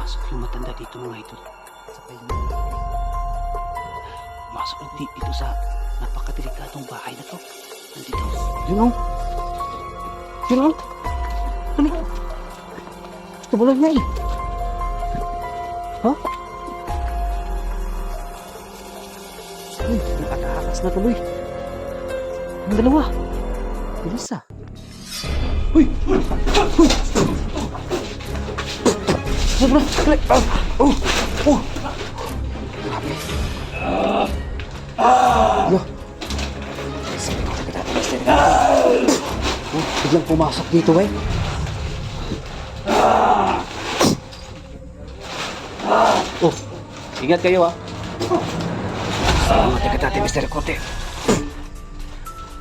Pumasok yung matanda dito mga idol. Sabay na. Pumasok dito sa napakadelikadong bahay na to. Nandito. Yun o. Yun o. Ano yun? Tumulan niya eh. Ha? Uy, nakatakas na tuloy. Ang dalawa. Bilis ah. Uy! Uy! Sobra! Oh! Oh! Grabe. Yo! Sabi ko talaga natin, Mister. Oh, biglang pumasok dito eh. Oh! Ingat kayo ah. Salamat agad natin, Mr. Corte.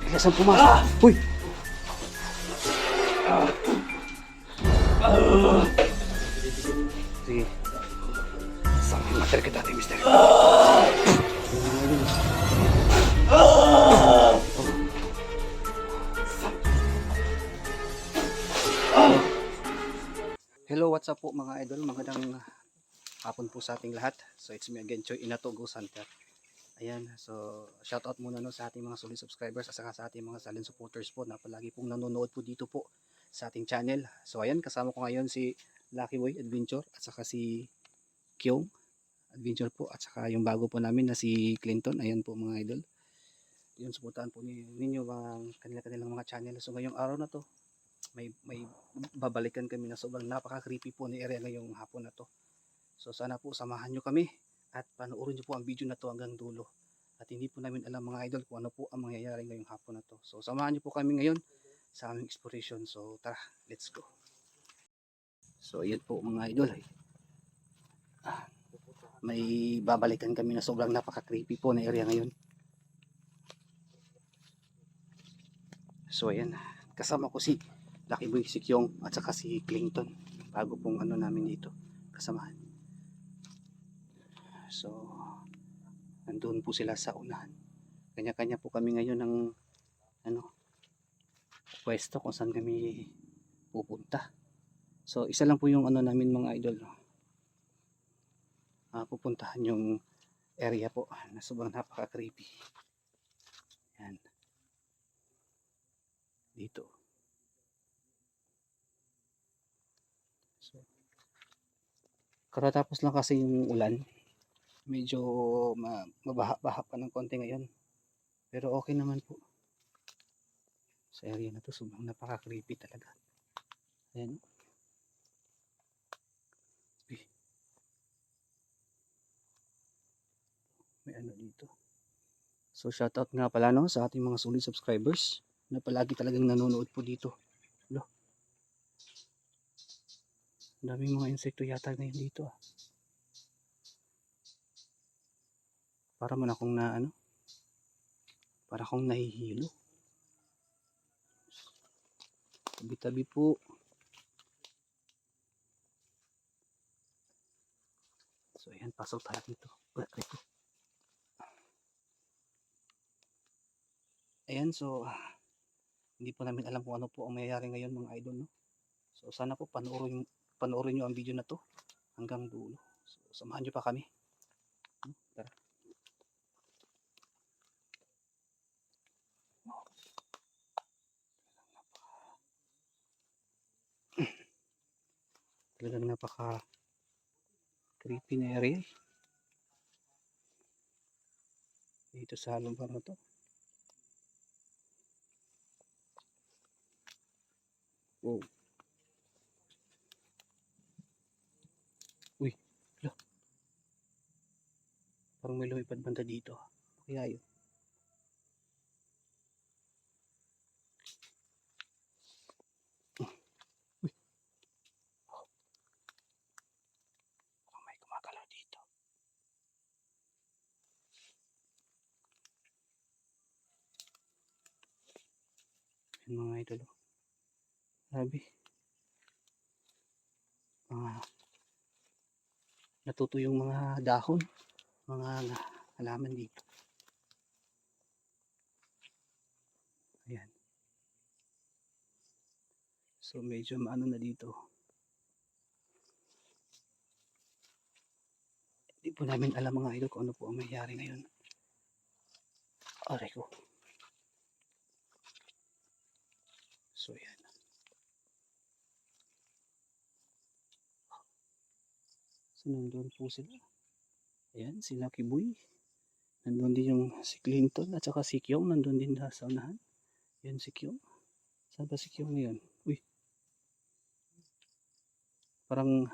Bilasan pumasok. Uy! Sige. Salamat agad natin, Mr. Hello, what's up po mga idol? Magandang hapon po sa ating lahat. So it's me again, Choy Inato Ghost Hunter. Ayan, so shout out muna no sa ating mga solid subscribers at saka sa ating mga silent supporters po na palagi pong nanonood po dito po sa ating channel. So ayan, kasama ko ngayon si Lucky Boy Adventure at saka si Kyong Adventure po at saka yung bago po namin na si Clinton. Ayan po mga idol. Yun, suportahan po ninyo ang kanilang mga channel. So ngayong araw na to, may babalikan kami na sobrang napaka-creepy po ni area ngayong hapon na to. So sana po samahan nyo kami at panoorin nyo po ang video na to hanggang dulo. At hindi po namin alam mga idol kung ano po ang mangyayari ngayong hapon na to. So samahan nyo po kami ngayon sa aming exploration. So tara, let's go. So yun po mga idol. May babalikan kami na sobrang napaka-creepy po na area ngayon. So ayan, kasama ko si Lucky Boy, si Kyong at saka si Clinton. Bago pong ano namin dito, kasamahan. So nandun po sila sa unahan. Kanya-kanya po kami ngayon ng pwesto kung saan kami pupunta. So isa lang po yung ano namin mga idol. Pupuntahan yung area po na sobrang napaka-creepy. Yan. Dito. So, karatapos lang kasi yung ulan. Medyo mabaha-baha pa ng konti ngayon. Pero okay naman po. Sa area na to sobrang napaka-creepy talaga. Ayan. May ano dito. So shoutout nga pala no sa ating mga solid subscribers na palagi talagang nanonood po dito. Lo. Daming mga insekto yata ngayon dito ah. Para man akong para akong nahihilo. Tabi-tabi po. So ayan, pasok tayo dito. Ayan, so hindi po namin alam kung ano po ang mayayari ngayon mga idol no. So sana po panoorin nyo ang video na to hanggang dulo. So samahan nyo pa kami. Tara. Talagang napaka creepy na area dito sa lugar na to. Wow. Uy, hala. Parang may lumipad banda dito. Kaya yun. Uy. Parang may gumagalaw dito. Yan mga idol. Sabi. Natuto yung mga dahon. Mga halaman dito. Ayan. So medyo maano na dito. po namin alam mga idol kung ano po ang nangyayari ngayon. Aray ko. So yan. So nandun po sila. Ayan, sila Kiboy. Nandun din yung si Clinton at saka si Kyong. Nandun din sa unahan. Yan si Kyong. Saan ba si Kyong ngayon? Uy. Parang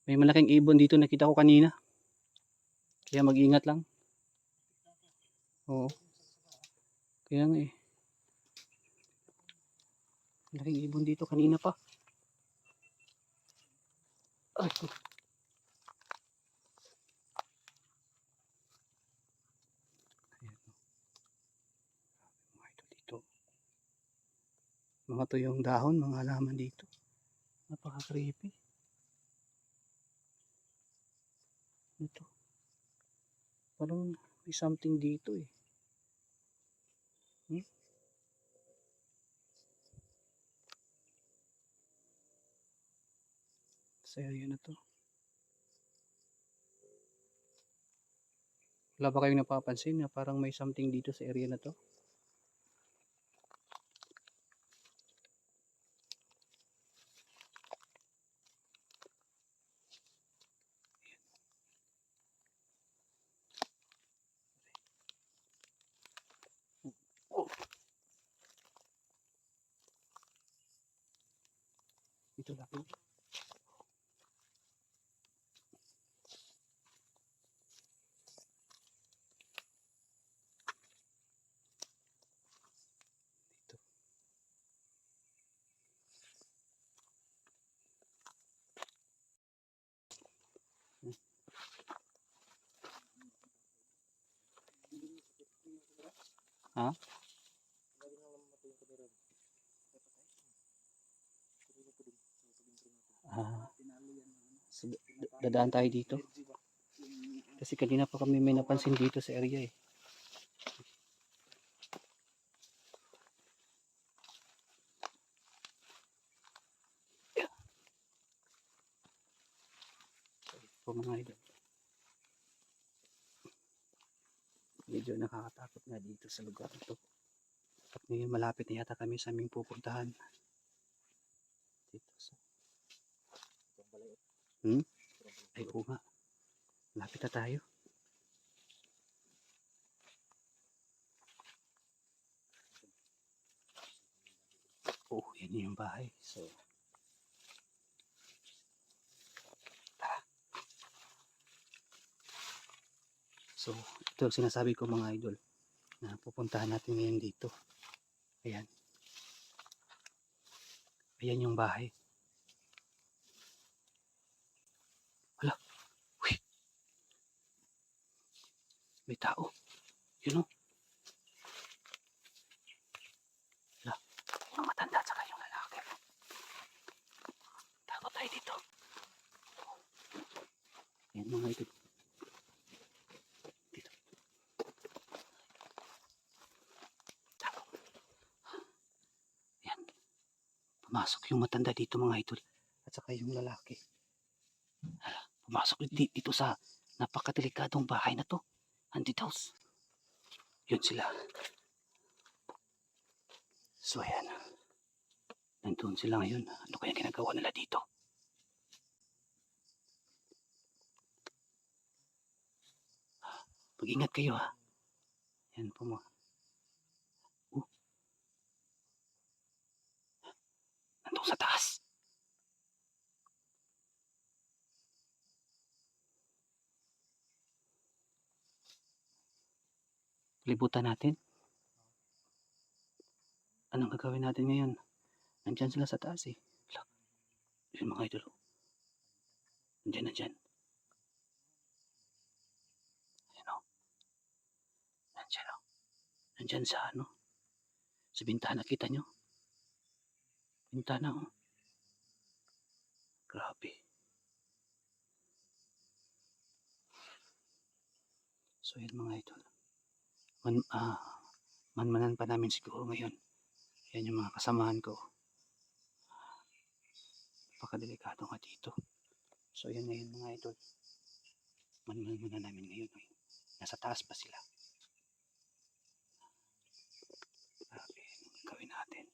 may malaking ibon dito nakita ko kanina. Kaya mag-ingat lang. Oo. Kaya nga eh. Malaking ibon dito kanina pa. Ay. Ayan. Mga ito dito. Mga tuyong dahon, mga halaman dito. Napaka-creepy. Ito. Parang may something dito eh. Sa area na to. Wala ba kayong napapansin na parang may something dito sa area na to? Oh. Ito laki. Dito. Ha? So, dadaan tayo dito. Kasi kanina pa kami may napansin dito sa area eh. Po mga idol. Medyo nakakatakot na dito sa lugar ito. At ngayon malapit na yata kami sa aming pupuntahan. Dito sa... Ay oo nga. Malapit na tayo. Oh, yan yung bahay. So, ito ang sinasabi ko mga idol na pupuntahan natin ngayon dito. Ayan. Ayan yung bahay. Hala. Uy. May tao. Yun o. Hala. Yung matanda at saka yung lalaki. Takot tayo dito. Ayan mga idol. Dito. Takot. Ayan. Pumasok yung matanda dito mga idol. At saka yung lalaki. Hala. Pumasok dito sa napakadelikadong bahay na to. Haunted house. Yun sila. So ayan. Nandun sila ngayon. Ano kaya ginagawa nila dito? Mag-ingat kayo ha. Yan po mga. Nandun sa taas. Libutan natin. Anong gagawin natin ngayon? Nandyan sila sa taas eh. Yun mga idol. Nandyan. Ayan o. Nandyan o. Nandyan sa ano. Sa bintana. Kita nyo? Bintana o. Grabe. So yun mga idol. Manmanan pa namin siguro ngayon. Yan yung mga kasamahan ko. Napakadelikado nga dito. So yan ngayon mga idol. Manual muna namin ngayon. Nasa taas pa sila. Grabe, anong gawin natin?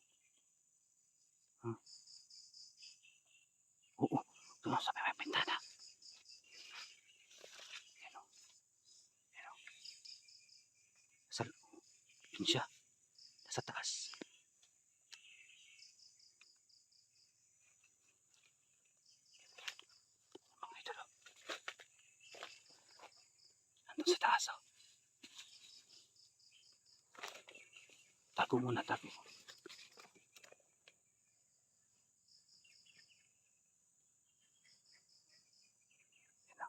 Ha? Oo, doon sa may bintana. Yan o. Yan o. Yun siya. Nasa taas. Mga idol. Nandun sa taas o. Tago muna, tago. Yan o.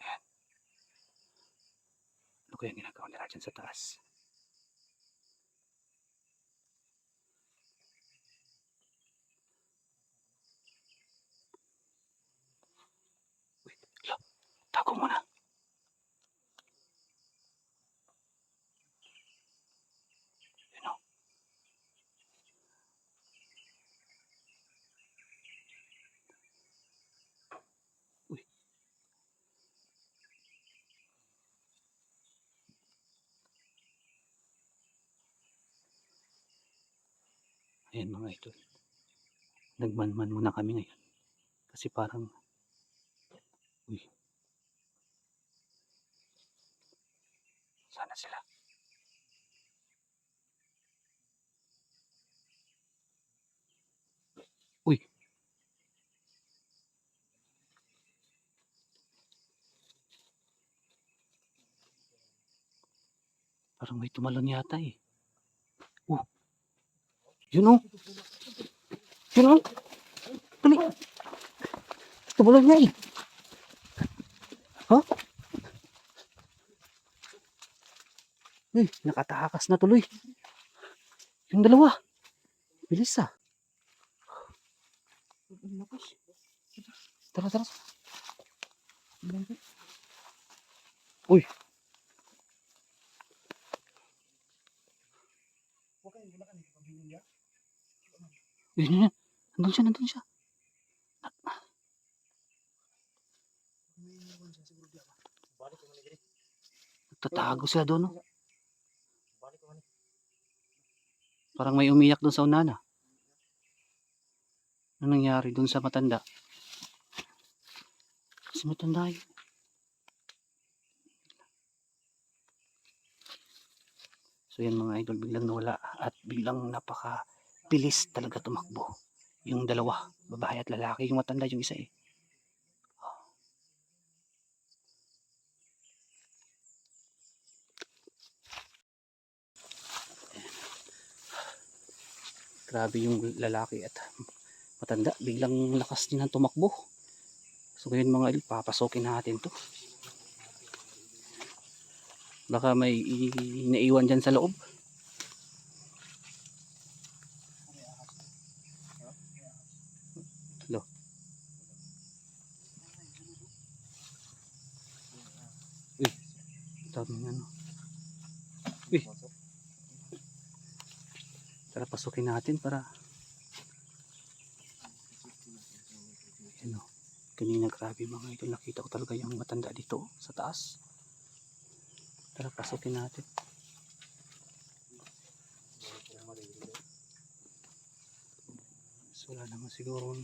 Ayan. Ano kaya ginagawa nila dyan sa taas? Uy, tago muna. Yan o. Uy. Ayan mga idol. Nagmanman muna kami ngayon. Kasi parang, uy, sana sila. Uy, parang may tumalon yata eh. Yun o. Yun o. Dali. Tumalon niya eh. Ha? Uy, nakatakas na tuloy. Yung dalawa. Bilis ah. Tara, tara. Uy. Yun. Nandun siya, nandun siya. Nagtatago sila doon. No? Parang may umiyak doon sa unana. Ano nangyari doon sa matanda? Kasi matanda yun. So yan mga idol, biglang nawala at biglang napaka-bilis talaga tumakbo. Yung dalawa, babae at lalaki, yung matanda yung isa eh. Grabe yung lalaki at matanda, biglang lakas din ang tumakbo. So ngayon mga idol, papasokin natin to. Baka may naiwan dyan sa loob. Hello. Uy, daming ano. Uy. Tara pasukin natin para ano. Kanina grabe mga idol, nakita ko talaga yung matanda dito sa taas. Tara pasukin natin. So wala naman siguro.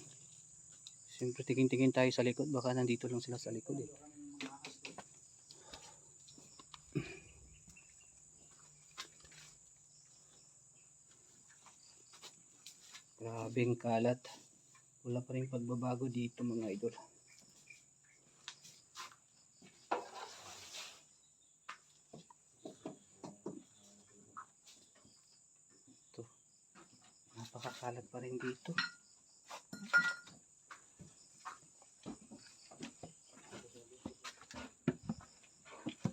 Siyempre tingin-tingin tayo sa likod, baka nandito lang sila sa likod eh. Grabeng kalat. Wala pa rin pagbabago dito mga idol. Ito. Napakakalat pa rin dito.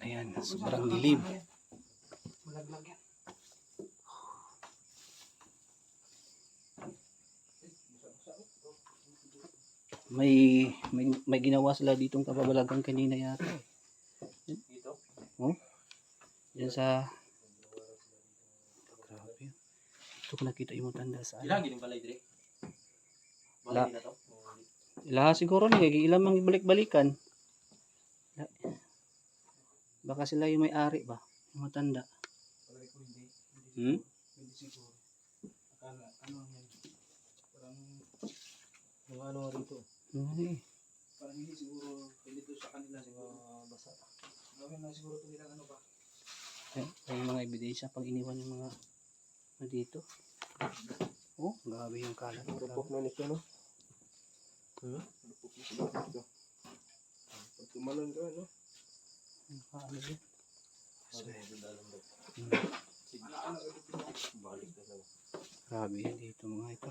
Ayan, sobrang dilim. Malaglag yan. May ginawa sila ditong kababalagan kanina yata. Dito? Oh? Diyan sa grabe. Ito ko nakita yung matanda sa Ilang gining balay dire? Wala. Balay na to. Ilaha siguro ni kay ilang mang ibalik-balikan. Baka sila yung may-ari ba? Yung matanda. Hmm? Hindi siguro. Akala, ano yan? Parang, mga ano rito. Ay, Parang hindi siguro, hindi to sa kanila siguro basa. Gawin na siguro ito nilang ano ba? yung mga ebidensya pag iniwan yung mga dito. Oh, grabe yung kalat. Rupok na nito, no? Rupok na siguro nito. Pag tumalon ka, no? Ano yun? Balik ka daw. Grabe yan dito mga ito.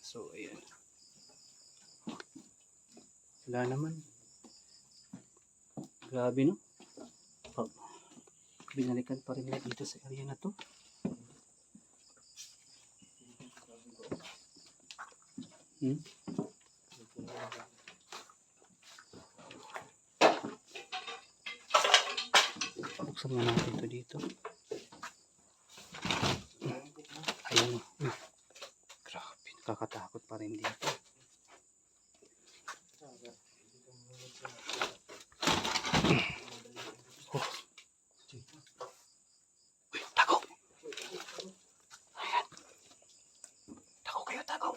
So, ayan. Wala naman. Grabe, no? Pag binalikan pa rin nila dito sa area na to. Hmm? Buksan nga natin ito dito. Ayan, oh. Grabe, nakakatakot pa rin dito. Oh. Uy, tago! Ayan. Tago kayo, tago!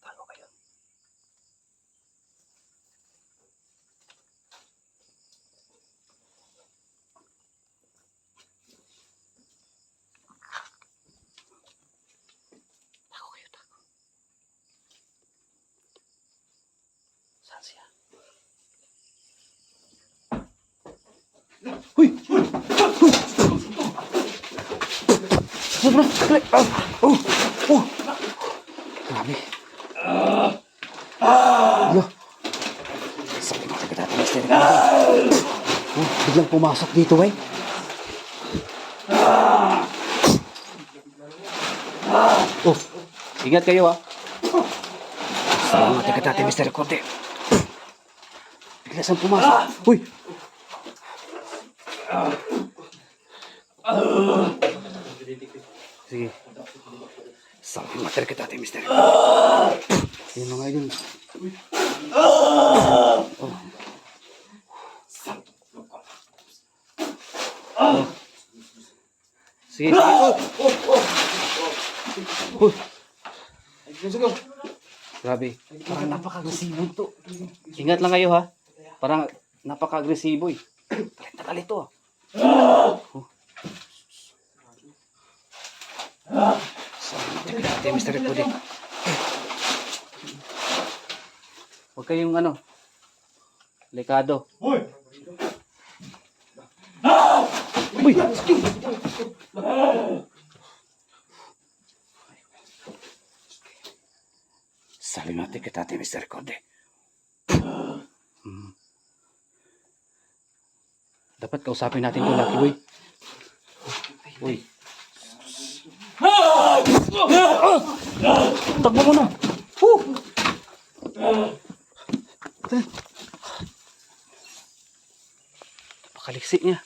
Tago kayo. Tago kayo, tago. Saan siya? Huy! Huy! Sobra! Dali! Oh! Oh! Grabe! Ano? Sabi mo talaga natin, Mr. Oh, biglang pumasok dito, eh. Oh, ingat kayo, ah. Sabi mo talaga natin, Mr. Corte. Bigla siyang pumasok. Uy! Sige. Sabi mo talaga natin, Mr. Yan mga idol. Oh. Oh. Sige. Oh. Grabe. Parang napaka-agresibo to. Ingat lang kayo, ha. Parang napaka-agresibo, eh. Galit to, ah. Oh. Sabi natin, Mr. Recode. Huwag kayong ano, likado. Uy! Uy! Sabi natin kita, Mr. Recode. Dapat kausapin natin ito, Lucky Boy. Uy. Takbo mo na. Napakaliksik niya.